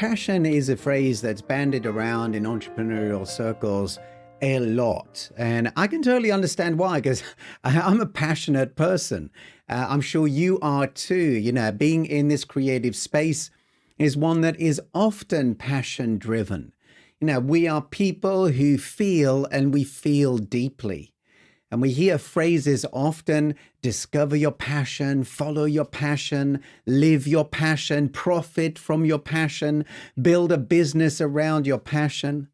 Passion is a phrase that's bandied around in entrepreneurial circles a lot. And I can totally understand why, because I'm a passionate person. I'm sure you are too. You know, being in this creative space is one that is often passion driven. You know, we are people who feel and we feel deeply. And we hear phrases often: discover your passion, follow your passion, live your passion, profit from your passion, build a business around your passion.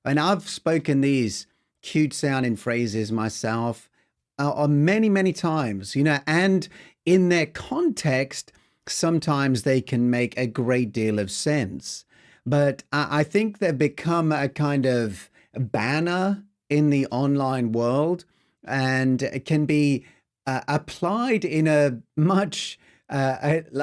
And I've spoken these cute sounding phrases myself many, many times, you know, and in their context, sometimes they can make a great deal of sense. But I think they've become a kind of banner in the online world, and it can be applied in a much,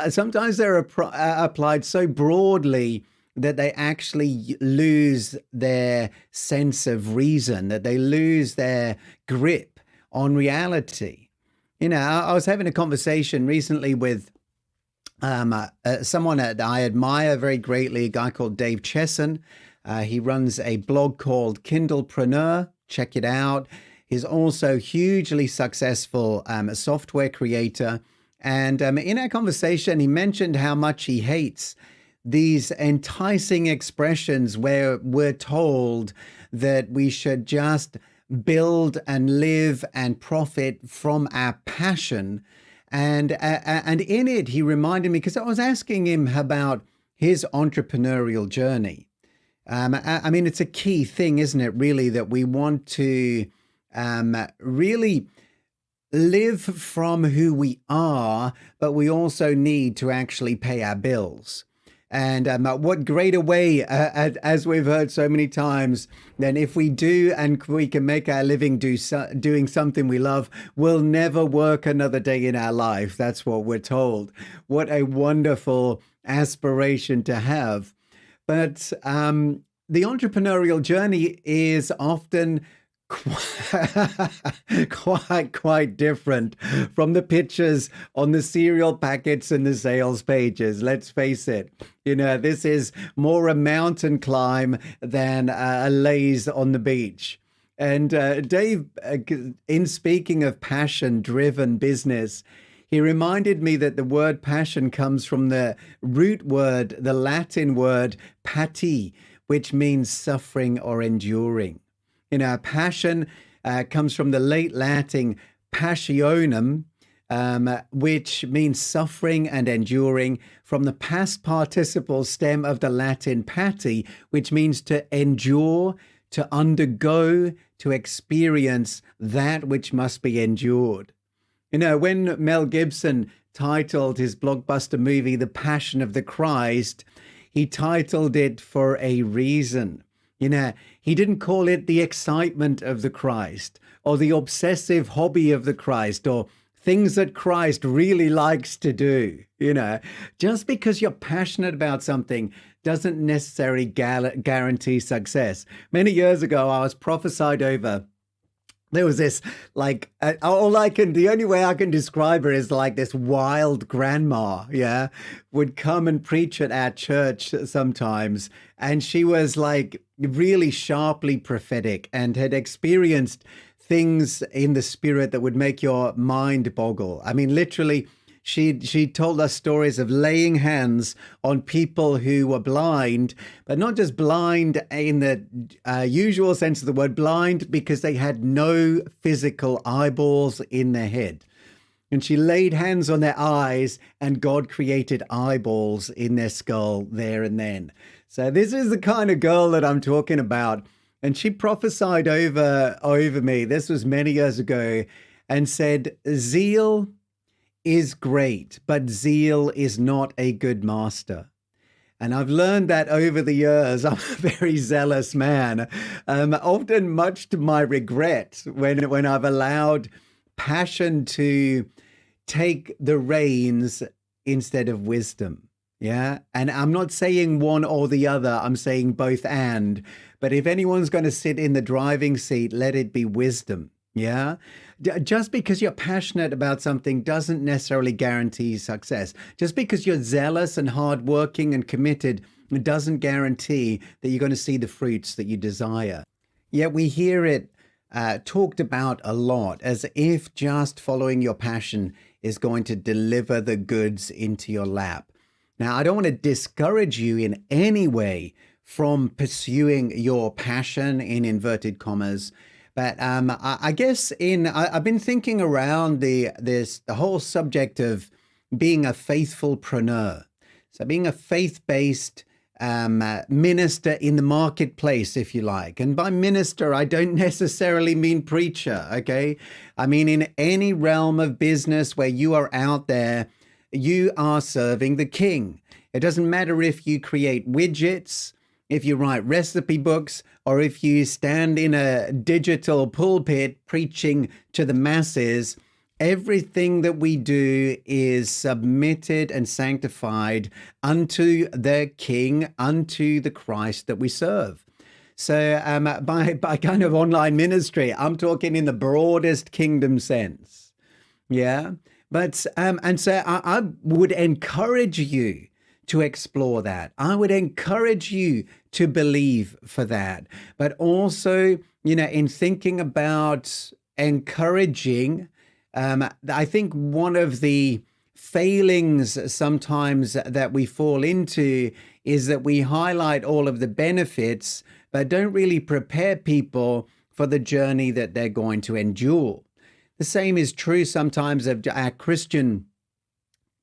sometimes they're applied so broadly that they actually lose their sense of reason, that they lose their grip on reality. You know, I was having a conversation recently with someone that I admire very greatly, a guy called Dave Chesson. He runs a blog called Kindlepreneur. Check it out. He's also hugely successful software creator. And in our conversation, he mentioned how much he hates these enticing expressions where we're told that we should just build and live and profit from our passion. And in it, he reminded me, because I was asking him about his entrepreneurial journey. I mean, it's a key thing, isn't it, really, that we want to really live from who we are, but we also need to actually pay our bills. And what greater way, as we've heard so many times, than if we do and we can make our living doing something we love, we'll never work another day in our life. That's what we're told. What a wonderful aspiration to have. But the entrepreneurial journey is often quite different from the pictures on the cereal packets and the sales pages. Let's face it. You know, this is more a mountain climb than a laze on the beach. And Dave, in speaking of passion-driven business, he reminded me that the word passion comes from the root word, the Latin word pati, which means suffering or enduring. You know, passion comes from the late Latin passionem, which means suffering and enduring, from the past participle stem of the Latin pati, which means to endure, to undergo, to experience that which must be endured. You know, when Mel Gibson titled his blockbuster movie The Passion of the Christ, he titled it for a reason. You know, he didn't call it the excitement of the Christ, or the obsessive hobby of the Christ, or things that Christ really likes to do. You know, just because you're passionate about something doesn't necessarily guarantee success. Many years ago, I was prophesied over. There was this, like, the only way I can describe her is like this wild grandma, yeah, would come and preach at our church sometimes. And she was like really sharply prophetic and had experienced things in the spirit that would make your mind boggle. I mean, literally, she told us stories of laying hands on people who were blind, but not just blind in the usual sense of the word, blind because they had no physical eyeballs in their head. And she laid hands on their eyes, and God created eyeballs in their skull there and then. So this is the kind of girl that I'm talking about. And she prophesied over me, this was many years ago, and said, zeal is great, but zeal is not a good master. And I've learned that over the years. I'm a very zealous man, often much to my regret, when I've allowed passion to take the reins instead of wisdom. Yeah. And I'm not saying one or the other, I'm saying both and. But if anyone's going to sit in the driving seat, let it be wisdom. Yeah. Just because you're passionate about something doesn't necessarily guarantee success. Just because you're zealous and hardworking and committed It doesn't guarantee that you're going to see the fruits that you desire. Yet we hear it talked about a lot as if just following your passion is going to deliver the goods into your lap. Now, I don't want to discourage you in any way from pursuing your passion in inverted commas. But I guess I've been thinking around the whole subject of being a faithfulpreneur. So being a faith-based minister in the marketplace, if you like. And by minister, I don't necessarily mean preacher, okay? I mean in any realm of business where you are out there, you are serving the king. It doesn't matter if you create widgets, if you write recipe books, or if you stand in a digital pulpit preaching to the masses. Everything that we do is submitted and sanctified unto the King, unto the Christ that we serve. So by kind of online ministry, I'm talking in the broadest kingdom sense. Yeah. But and so I would encourage you to explore that. I would encourage you to believe for that. But also, in thinking about encouraging, I think one of the failings sometimes that we fall into is that we highlight all of the benefits, but don't really prepare people for the journey that they're going to endure. The same is true sometimes of our Christian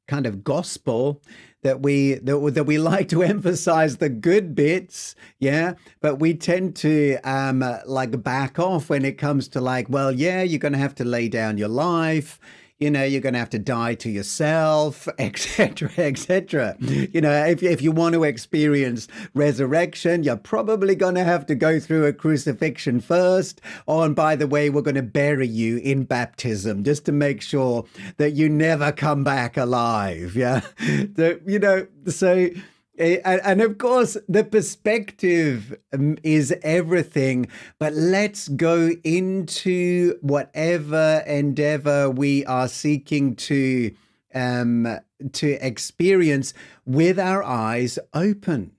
kind of gospel, that we like to emphasize the good bits, yeah, but we tend to back off when it comes to you're going to have to lay down your life, you're going to have to die to yourself, etc., etc. If you want to experience resurrection, you're probably going to have to go through a crucifixion first. Oh, and by the way, we're going to bury you in baptism just to make sure that you never come back alive. Yeah. And of course, the perspective is everything, but let's go into whatever endeavor we are seeking to experience with our eyes open.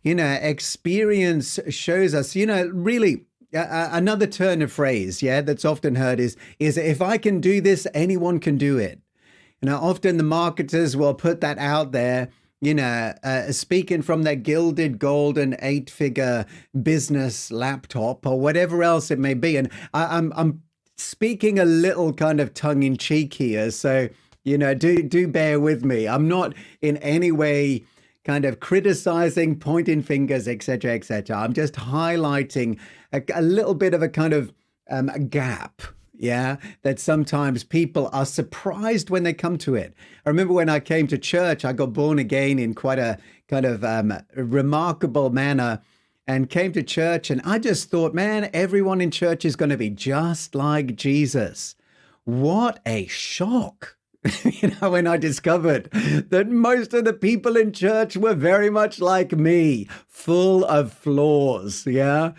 Experience shows us, really, another turn of phrase, that's often heard is if I can do this, anyone can do it. Often the marketers will put that out there, speaking from their gilded golden 8-figure business laptop or whatever else it may be. And I'm speaking a little kind of tongue in cheek here. So, do bear with me. I'm not in any way kind of criticizing, pointing fingers, etc., etc. I'm just highlighting a little bit of a kind of a gap. Yeah, that sometimes people are surprised when they come to it. I remember when I came to church, I got born again in quite a kind of remarkable manner and came to church. And I just thought, man, everyone in church is going to be just like Jesus. What a shock. When I discovered that most of the people in church were very much like me, full of flaws. Yeah,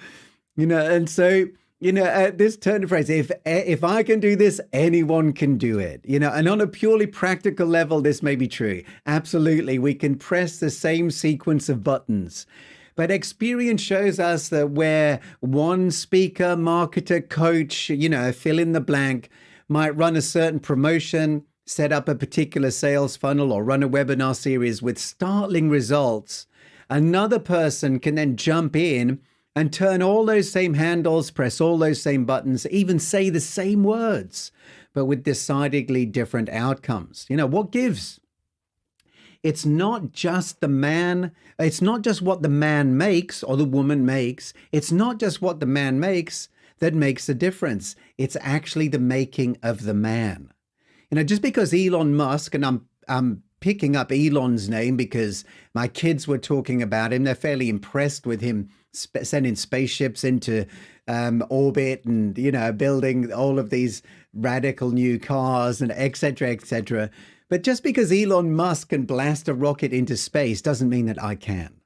and so. This turn of phrase, if I can do this, anyone can do it. And on a purely practical level, this may be true. Absolutely, we can press the same sequence of buttons. But experience shows us that where one speaker, marketer, coach, fill in the blank, might run a certain promotion, set up a particular sales funnel, or run a webinar series with startling results, another person can then jump in and turn all those same handles, press all those same buttons, even say the same words, but with decidedly different outcomes. What gives? It's not just the man. It's not just what the man makes or the woman makes. It's not just what the man makes that makes the difference. It's actually the making of the man. Just because Elon Musk, and I'm picking up Elon's name because my kids were talking about him. They're fairly impressed with him sending spaceships into orbit and, building all of these radical new cars and et cetera, et cetera. But just because Elon Musk can blast a rocket into space doesn't mean that I can.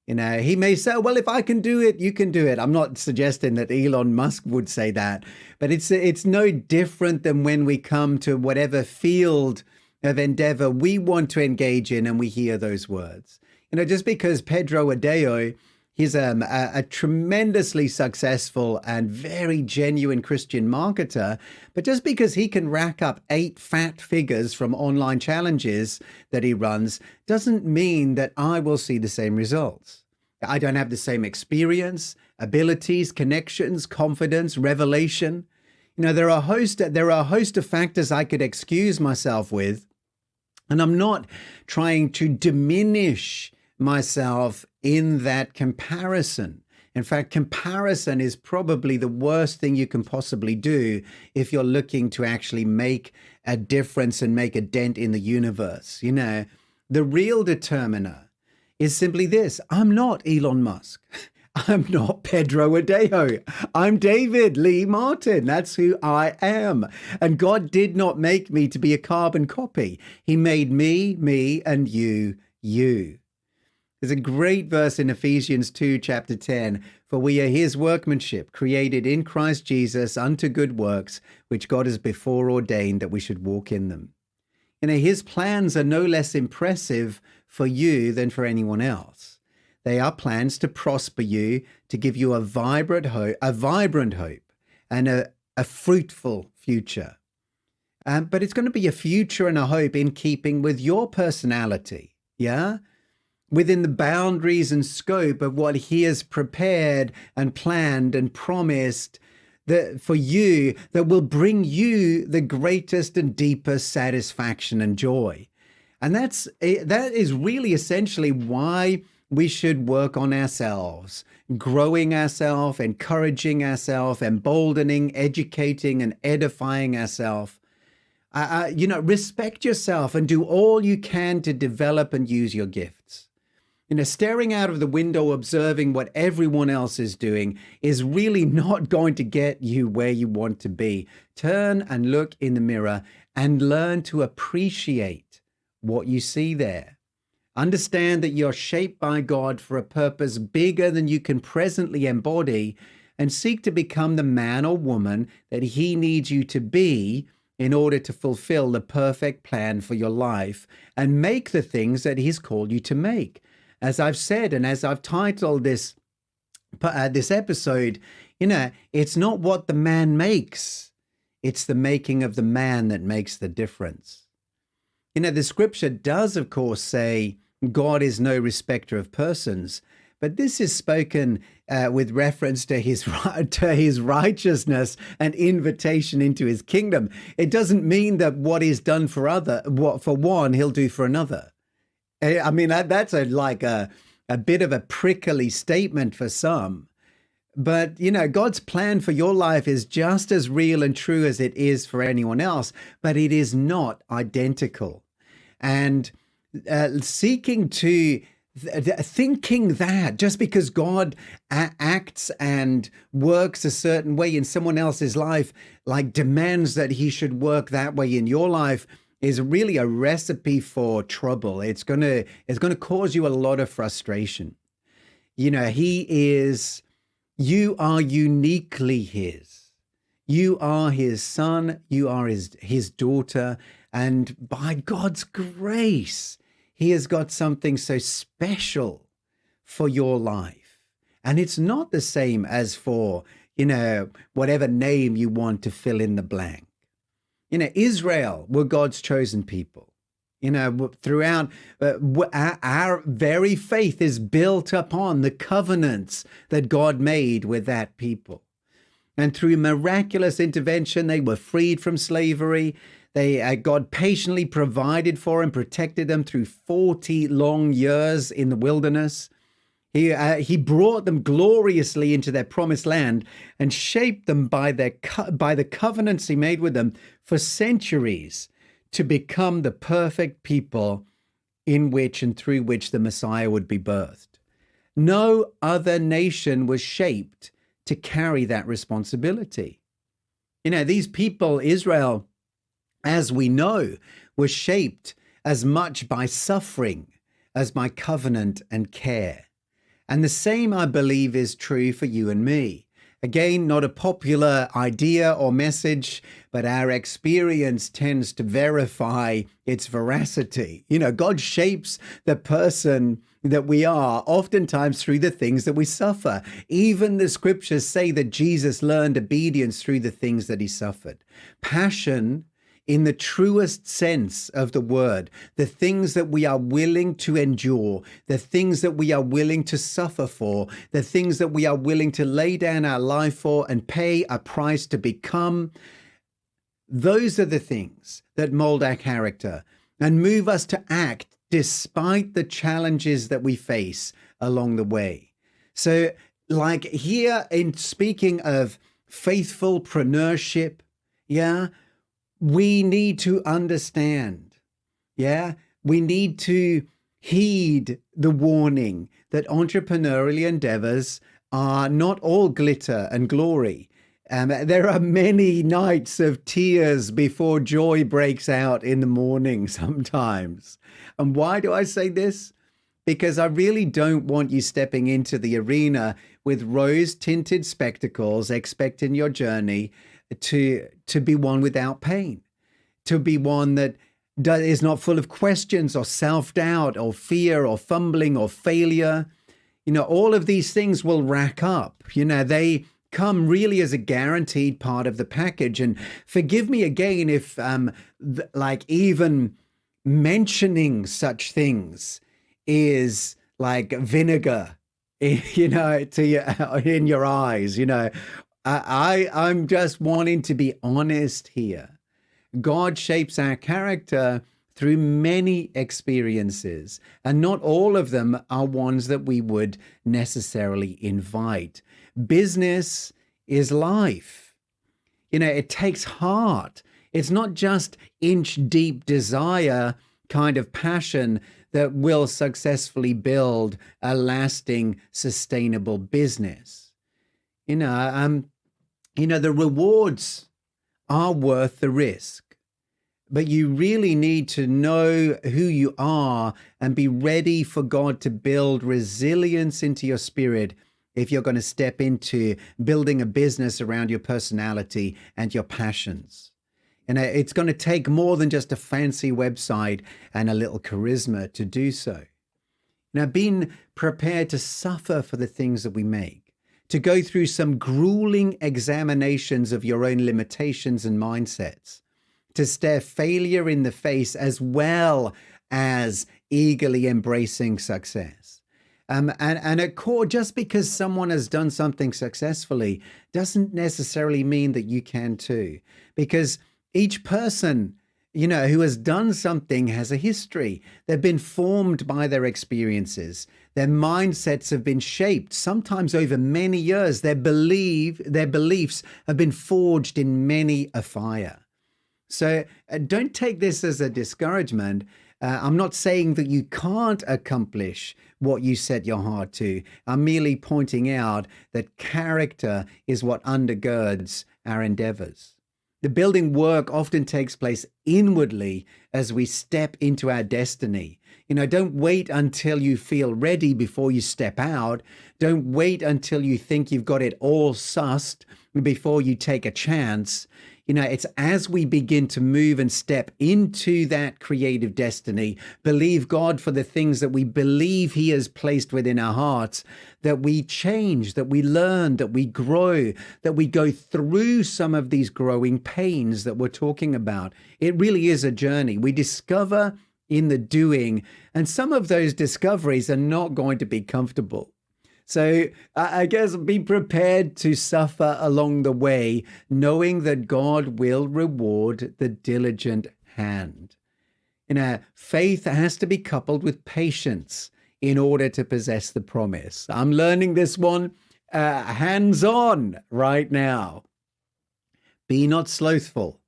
He may say, well, if I can do it, you can do it. I'm not suggesting that Elon Musk would say that, but it's no different than when we come to whatever field of endeavor we want to engage in and we hear those words. Just because Pedro Adao, he's a tremendously successful and very genuine Christian marketer, but just because he can rack up 8 fat figures from online challenges that he runs doesn't mean that I will see the same results. I don't have the same experience, abilities, connections, confidence, revelation. There are a host of factors I could excuse myself with, and I'm not trying to diminish myself in that comparison. In fact, comparison is probably the worst thing you can possibly do if you're looking to actually make a difference and make a dent in the universe. The real determiner is simply this: I'm not Elon Musk. I'm not Pedro Adao. I'm David Lee Martin. That's who I am. And God did not make me to be a carbon copy. He made me, and you. There's a great verse in Ephesians 2, chapter 10. For we are his workmanship, created in Christ Jesus unto good works, which God has before ordained that we should walk in them. His plans are no less impressive for you than for anyone else. They are plans to prosper you, to give you a vibrant hope, and a fruitful future. But it's going to be a future and a hope in keeping with your personality, within the boundaries and scope of what he has prepared and planned and promised for you, that will bring you the greatest and deepest satisfaction and joy. And that is really essentially why we should work on ourselves, growing ourselves, encouraging ourselves, emboldening, educating, and edifying ourselves. Respect yourself and do all you can to develop and use your gifts. Staring out of the window, observing what everyone else is doing is really not going to get you where you want to be. Turn and look in the mirror and learn to appreciate what you see there. Understand that you're shaped by God for a purpose bigger than you can presently embody, and seek to become the man or woman that he needs you to be in order to fulfill the perfect plan for your life and make the things that he's called you to make. As I've said, and as I've titled this episode, it's not what the man makes, it's the making of the man that makes the difference. The scripture does, of course, say God is no respecter of persons, but this is spoken with reference to his righteousness and invitation into his kingdom. It doesn't mean that what is done for one, he'll do for another. I mean, that's a bit of a prickly statement for some. But, God's plan for your life is just as real and true as it is for anyone else, but it is not identical. And thinking that just because God acts and works a certain way in someone else's life, like demands that he should work that way in your life, is really a recipe for trouble. It's going to cause you a lot of frustration. You are uniquely his. You are his son, you are his daughter, and by God's grace, he has got something so special for your life. And it's not the same as for, whatever name you want to fill in the blank. Israel were God's chosen people. Throughout our very faith is built upon the covenants that God made with that people. And through miraculous intervention, they were freed from slavery. God patiently provided for and protected them through 40 long years in the wilderness. He brought them gloriously into their promised land and shaped them by the covenants he made with them for centuries to become the perfect people in which and through which the Messiah would be birthed. No other nation was shaped to carry that responsibility. These people, Israel, as we know, was shaped as much by suffering as by covenant and care. And the same, I believe, is true for you and me. Again, not a popular idea or message, but our experience tends to verify its veracity. God shapes the person that we are, oftentimes through the things that we suffer. Even the scriptures say that Jesus learned obedience through the things that he suffered. Passion, in the truest sense of the word, the things that we are willing to endure, the things that we are willing to suffer for, the things that we are willing to lay down our life for and pay a price to become, those are the things that mold our character and move us to act despite the challenges that we face along the way. So, like here in speaking of faithfulpreneurship, we need to understand, we need to heed the warning that entrepreneurial endeavors are not all glitter and glory. There are many nights of tears before joy breaks out in the morning sometimes. And why do I say this? Because I really don't want you stepping into the arena with rose-tinted spectacles, expecting your journey to be one without pain, to be one that is not full of questions or self-doubt or fear or fumbling or failure. All of these things will rack up. They come really as a guaranteed part of the package. And forgive me again if even mentioning such things is like vinegar, to in your eyes. I'm just wanting to be honest here. God shapes our character through many experiences, and not all of them are ones that we would necessarily invite. Business is life. It takes heart. It's not just inch-deep desire kind of passion that will successfully build a lasting, sustainable business. The rewards are worth the risk, but you really need to know who you are and be ready for God to build resilience into your spirit if you're going to step into building a business around your personality and your passions. It's going to take more than just a fancy website and a little charisma to do so. Being prepared to suffer for the things that we make, to go through some grueling examinations of your own limitations and mindsets, to stare failure in the face as well as eagerly embracing success. And at core, just because someone has done something successfully doesn't necessarily mean that you can too. Because each person, who has done something has a history. They've been formed by their experiences. Their mindsets have been shaped, sometimes over many years. Their beliefs have been forged in many a fire. So don't take this as a discouragement. I'm not saying that you can't accomplish what you set your heart to. I'm merely pointing out that character is what undergirds our endeavors. The building work often takes place inwardly as we step into our destiny. Don't wait until you feel ready before you step out. Don't wait until you think you've got it all sussed before you take a chance. It's as we begin to move and step into that creative destiny, believe God for the things that we believe He has placed within our hearts, that we change, that we learn, that we grow, that we go through some of these growing pains that we're talking about. It really is a journey. We discover in the doing, and some of those discoveries are not going to be comfortable. So I guess be prepared to suffer along the way, knowing that God will reward the diligent hand. Faith has to be coupled with patience in order to possess the promise. I'm learning this one hands-on right now. Be not slothful,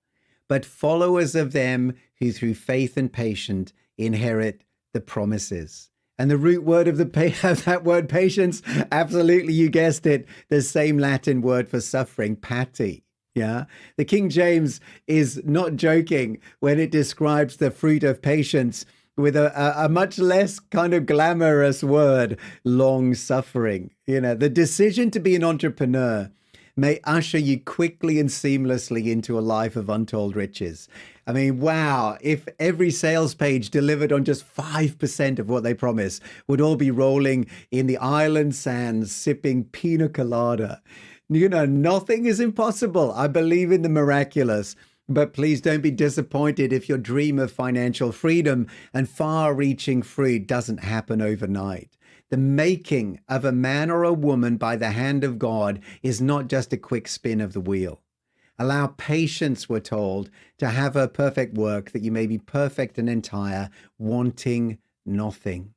but followers of them who through faith and patience inherit the promises. And the root word of that word patience, absolutely, you guessed it, the same Latin word for suffering, pati. Yeah, the King James is not joking when it describes the fruit of patience with a much less kind of glamorous word, long suffering. The decision to be an entrepreneur may usher you quickly and seamlessly into a life of untold riches. I mean, wow, if every sales page delivered on just 5% of what they promise, would all be rolling in the island sands, sipping pina colada. You know, nothing is impossible. I believe in the miraculous. But please don't be disappointed if your dream of financial freedom and far-reaching fruit doesn't happen overnight. The making of a man or a woman by the hand of God is not just a quick spin of the wheel. Allow patience, we're told, to have her perfect work, that you may be perfect and entire, wanting nothing.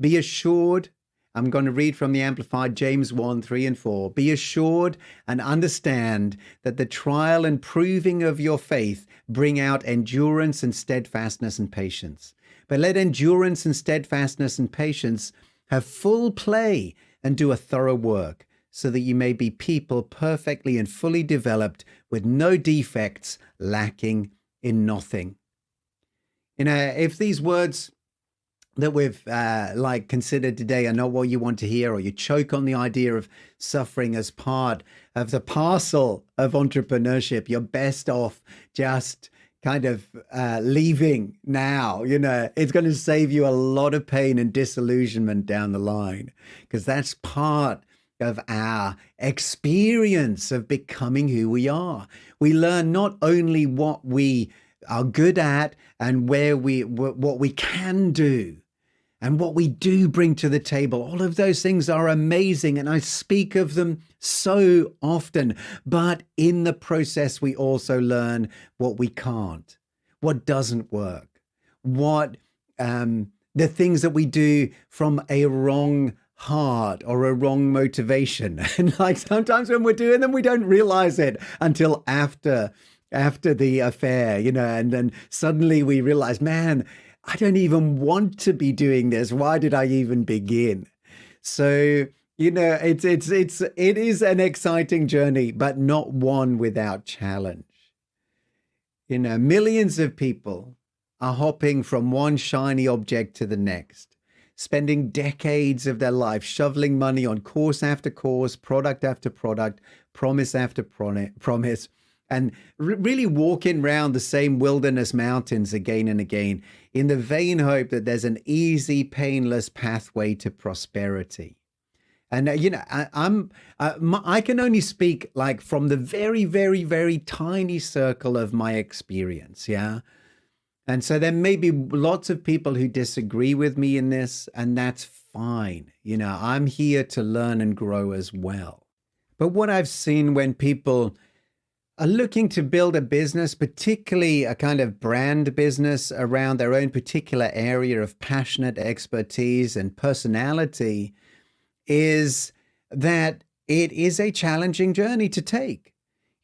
Be assured, I'm going to read from the Amplified, James 1, 3 and 4. Be assured and understand that the trial and proving of your faith bring out endurance and steadfastness and patience. But let endurance and steadfastness and patience have full play and do a thorough work, so that you may be people perfectly and fully developed, with no defects, lacking in nothing. You know, if these words that we've considered today are not what you want to hear, or you choke on the idea of suffering as part of the parcel of entrepreneurship, you're best off just kind of leaving now. You know, it's going to save you a lot of pain and disillusionment down the line, because that's part of our experience of becoming who we are. We learn not only what we are good at and what we can do and what we do bring to the table. All of those things are amazing, and I speak of them so often. But in the process, we also learn what we can't, what doesn't work, what the things that we do from a wrong heart or a wrong motivation. And like sometimes when we're doing them, we don't realize it until after the affair, you know, and then suddenly we realize, man, I don't even want to be doing this. Why did I even begin? So, you know, it is an exciting journey, but not one without challenge. You know, millions of people are hopping from one shiny object to the next, spending decades of their life shoveling money on course after course, product after product, promise after promise, and really walking around the same wilderness mountains again and again in the vain hope that there's an easy, painless pathway to prosperity. And, you know, I can only speak like from the very, very, very tiny circle of my experience, yeah? And so there may be lots of people who disagree with me in this, and that's fine. You know, I'm here to learn and grow as well. But what I've seen when people are looking to build a business, particularly a kind of brand business around their own particular area of passionate expertise and personality, is that it is a challenging journey to take.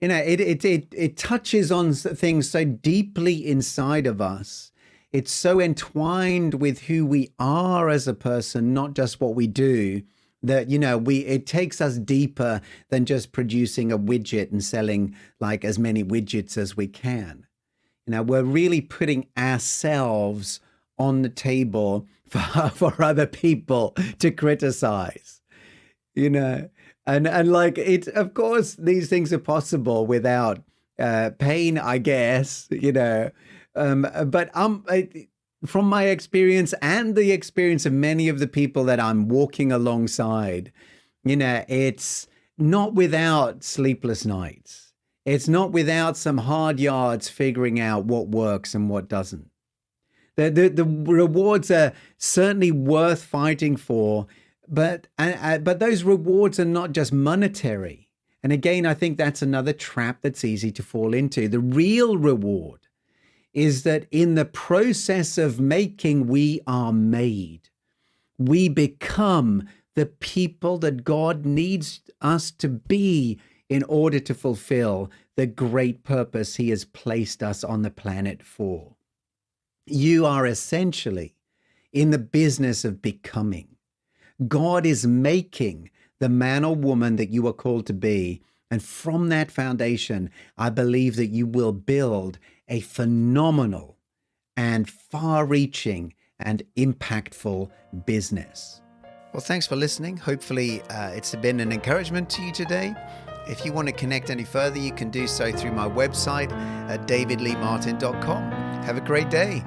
You know, it touches on things so deeply inside of us. It's so entwined with who we are as a person, not just what we do, that, you know, it takes us deeper than just producing a widget and selling like as many widgets as we can. You know, we're really putting ourselves on the table for other people to criticize, you know. And like it, of course, these things are possible without pain, I guess, you know. But from my experience and the experience of many of the people that I'm walking alongside, you know, it's not without sleepless nights. It's not without some hard yards figuring out what works and what doesn't. The rewards are certainly worth fighting for, but those rewards are not just monetary. And again, I think that's another trap that's easy to fall into. The real reward is that in the process of making, we are made. We become the people that God needs us to be in order to fulfill the great purpose He has placed us on the planet for. You are essentially in the business of becoming. God is making the man or woman that you are called to be. And from that foundation, I believe that you will build a phenomenal and far-reaching and impactful business. Well, thanks for listening. Hopefully, it's been an encouragement to you today. If you want to connect any further, you can do so through my website at davidleemartin.com. Have a great day.